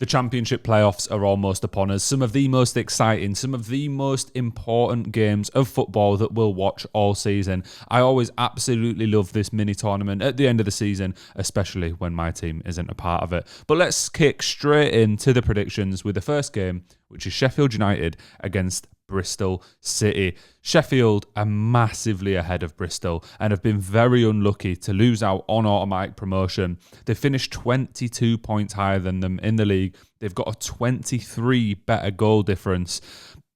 The Championship playoffs are almost upon us. Some of the most exciting, some of the most important games of football that we'll watch all season. I always absolutely love this mini tournament at the end of the season, especially when my team isn't a part of it. But let's kick straight into the predictions with the first game, which is Sheffield United against Bristol City. Sheffield are massively ahead of Bristol and have been very unlucky to lose out on automatic promotion. They finished 22 points higher than them in the league. They've got a 23 better goal difference,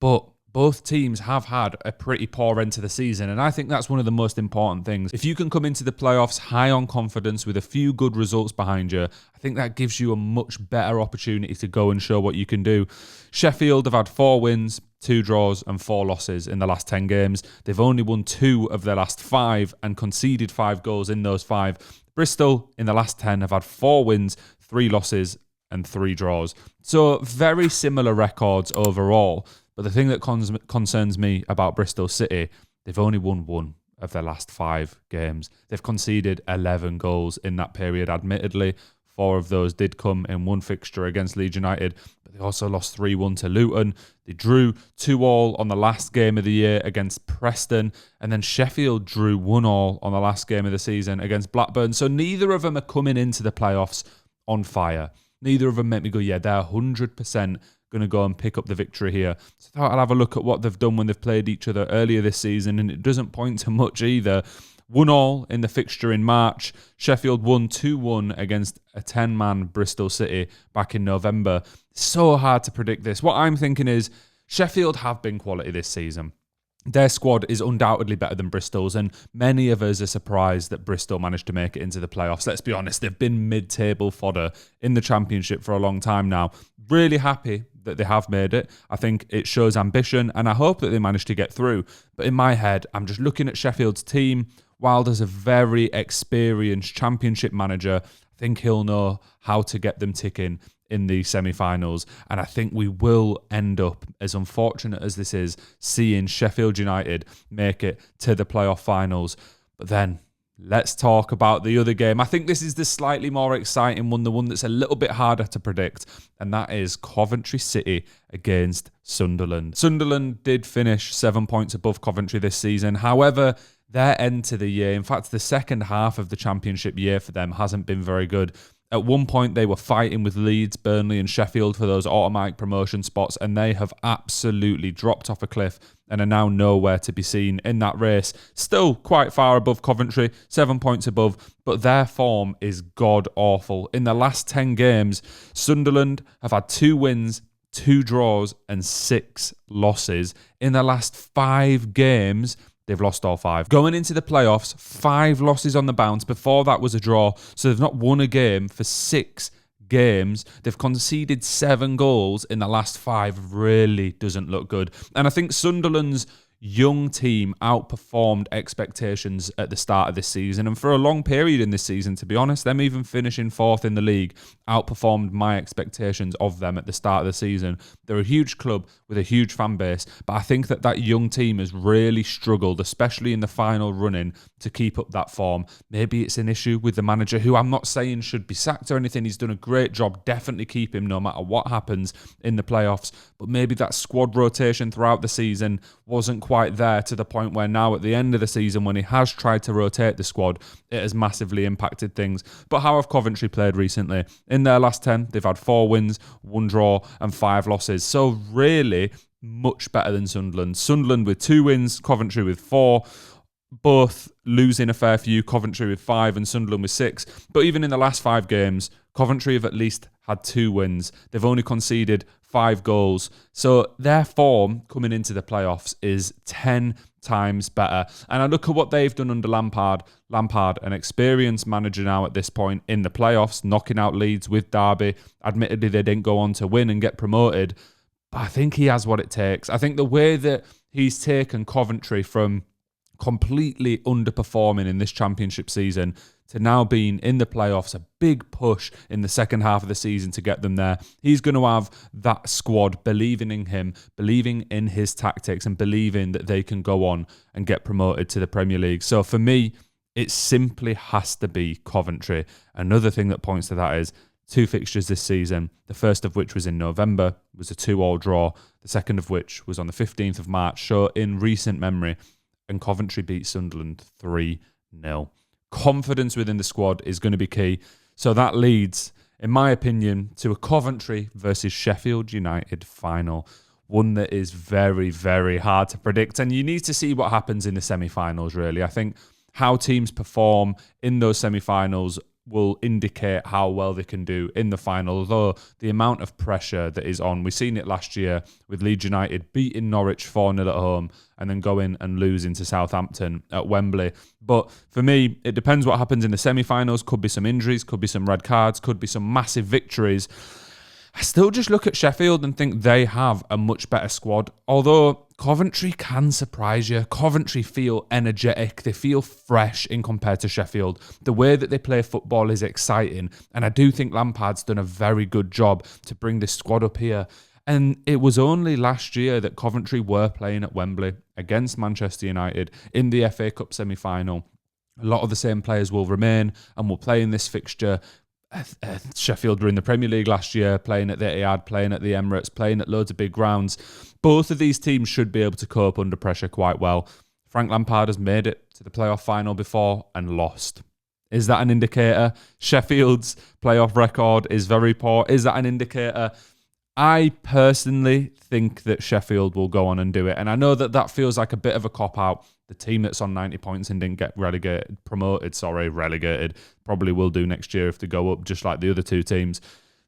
but both teams have had a pretty poor end to the season, and I think that's one of the most important things. If you can come into the playoffs high on confidence with a few good results behind you, I think that gives you a much better opportunity to go and show what you can do. Sheffield have had 4 wins, 2 draws and 4 losses in the last 10 games. They've only won 2 of their last 5 and conceded 5 goals in those 5. Bristol, in the last 10, have had 4 wins, 3 losses and 3 draws. So very similar records overall. But the thing that concerns me about Bristol City, they've only won 1 of their last 5 games. They've conceded 11 goals in that period, admittedly. 4 of those did come in one fixture against Leeds United, but they also lost 3-1 to Luton. They drew 2-2 on the last game of the year against Preston, and then Sheffield drew 1-1 on the last game of the season against Blackburn. So neither of them are coming into the playoffs on fire. Neither of them make me go, yeah, they're 100% going to go and pick up the victory here. So I thought I'll have a look at what they've done when they've played each other earlier this season, and it doesn't point to much either. 1-1 in the fixture in March. Sheffield won 2-1 against a 10-man Bristol City back in November. So hard to predict this. What I'm thinking is Sheffield have been quality this season. Their squad is undoubtedly better than Bristol's, and many of us are surprised that Bristol managed to make it into the playoffs. Let's be honest, they've been mid-table fodder in the Championship for a long time now. Really happy that they have made it. I think it shows ambition, and I hope that they manage to get through. But in my head, I'm just looking at Sheffield's team. Wilder's a very experienced Championship manager. I think he'll know how to get them ticking in the semi-finals, and I think we will end up, as unfortunate as this is, seeing Sheffield United make it to the playoff finals. But then let's talk about the other game. I think this is the slightly more exciting one, the one that's a little bit harder to predict, and that is Coventry City against Sunderland. Sunderland did finish 7 points above Coventry this season. However, their end to the year, in fact, the second half of the Championship year for them hasn't been very good. At one point, they were fighting with Leeds, Burnley and Sheffield for those automatic promotion spots, and they have absolutely dropped off a cliff and are now nowhere to be seen in that race. Still quite far above Coventry, 7 points above, but their form is god-awful. In the last 10 games, Sunderland have had 2 wins, 2 draws and 6 losses. In the last 5 games, they've lost all 5. Going into the playoffs, 5 losses on the bounce. Before that was a draw. So they've not won a game for 6 games. They've conceded 7 goals in the last 5. Really doesn't look good. And I think Sunderland's young team outperformed expectations at the start of this season, and for a long period in this season, to be honest, them even finishing 4th in the league outperformed my expectations of them at the start of the season. They're a huge club with a huge fan base, but I think that young team has really struggled, especially in the final run-in, to keep up that form. Maybe it's an issue with the manager, who I'm not saying should be sacked or anything. He's done a great job. Definitely keep him no matter what happens in the playoffs, but maybe that squad rotation throughout the season wasn't quite there, to the point where now at the end of the season, when he has tried to rotate the squad, it has massively impacted things. But how have Coventry played recently? In their last 10, they've had 4 wins, 1 draw and 5 losses. So really much better than Sunderland. Sunderland with 2 wins, Coventry with 4. Both losing a fair few, Coventry with 5 and Sunderland with 6. But even in the last 5 games, Coventry have at least had 2 wins. They've only conceded 5 goals. So their form coming into the playoffs is 10 times better. And I look at what they've done under Lampard. Lampard, an experienced manager now at this point in the playoffs, knocking out Leeds with Derby. Admittedly, they didn't go on to win and get promoted, but I think he has what it takes. I think the way that he's taken Coventry from completely underperforming in this Championship season to now being in the playoffs, a big push in the second half of the season to get them there. He's going to have that squad believing in him, believing in his tactics, and believing that they can go on and get promoted to the Premier League. So for me, it simply has to be Coventry. Another thing that points to that is 2 fixtures this season, the first of which was in November, was a 2-2 draw, the second of which was on the 15th of March, so in recent memory, and Coventry beat Sunderland 3-0. Confidence within the squad is going to be key, so that leads, in my opinion, to a Coventry versus Sheffield United final. One that is very, very hard to predict. And you need to see what happens in the semi-finals, really. I think how teams perform in those semi-finals will indicate how well they can do in the final. Although the amount of pressure that is on, we've seen it last year with Leeds United beating Norwich 4-0 at home and then going and losing to Southampton at Wembley. But for me, it depends what happens in the semi-finals. Could be some injuries, could be some red cards, could be some massive victories. I still just look at Sheffield and think they have a much better squad. Although Coventry can surprise you. Coventry feel energetic. They feel fresh in compared to Sheffield. The way that they play football is exciting. And I do think Lampard's done a very good job to bring this squad up here. And it was only last year that Coventry were playing at Wembley against Manchester United in the FA Cup semi-final. A lot of the same players will remain and will play in this fixture. Sheffield were in the Premier League last year, playing at the Etihad, playing at the Emirates, playing at loads of big grounds. Both of these teams should be able to cope under pressure quite well. Frank Lampard has made it to the playoff final before and lost. Is that an indicator? Sheffield's playoff record is very poor. Is that an indicator? I personally think that Sheffield will go on and do it. And I know that that feels like a bit of a cop-out. The team that's on 90 points and didn't get relegated, probably will do next year if they go up, just like the other two teams.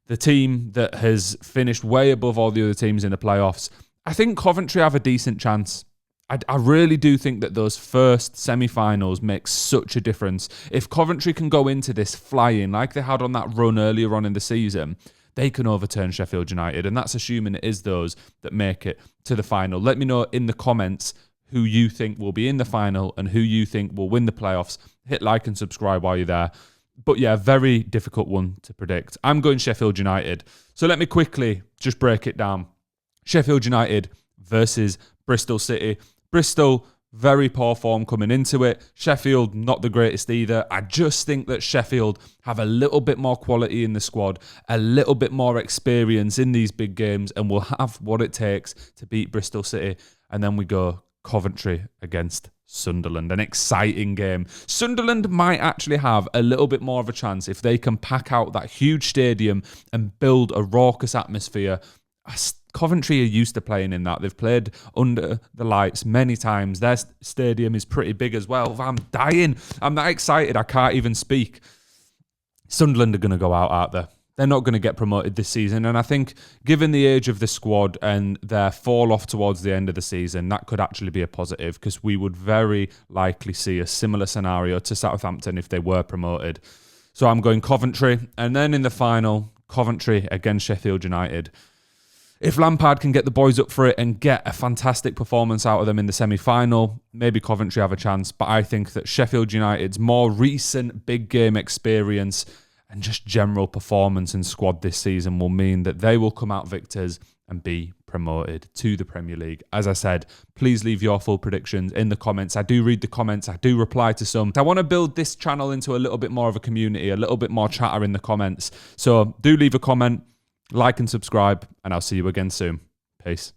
The team that has finished way above all the other teams in the playoffs, I think Coventry have a decent chance. I really do think that those first semi-finals make such a difference. If Coventry can go into this flying like they had on that run earlier on in the season, they can overturn Sheffield United, and that's assuming it is those that make it to the final. Let me know in the comments who you think will be in the final and who you think will win the playoffs. Hit like and subscribe while you're there. But yeah, very difficult one to predict. I'm going Sheffield United. So let me quickly just break it down. Sheffield United versus Bristol City. Bristol, very poor form coming into it. Sheffield, not the greatest either. I just think that Sheffield have a little bit more quality in the squad, a little bit more experience in these big games, and will have what it takes to beat Bristol City. And then we go Coventry against Sunderland. An exciting game. Sunderland might actually have a little bit more of a chance if they can pack out that huge stadium and build a raucous atmosphere. Coventry are used to playing in that. They've played under the lights many times. Their stadium is pretty big as well. I'm dying. I'm that excited. I can't even speak. Sunderland are going to go out, aren't they? They're not going to get promoted this season. And I think given the age of the squad and their fall off towards the end of the season, that could actually be a positive because we would very likely see a similar scenario to Southampton if they were promoted. So I'm going Coventry. And then in the final, Coventry against Sheffield United. If Lampard can get the boys up for it and get a fantastic performance out of them in the semi-final, maybe Coventry have a chance. But I think that Sheffield United's more recent big game experience and just general performance and squad this season will mean that they will come out victors and be promoted to the Premier League. As I said, please leave your full predictions in the comments. I do read the comments. I do reply to some. I want to build this channel into a little bit more of a community, a little bit more chatter in the comments. So do leave a comment, like and subscribe, and I'll see you again soon. Peace.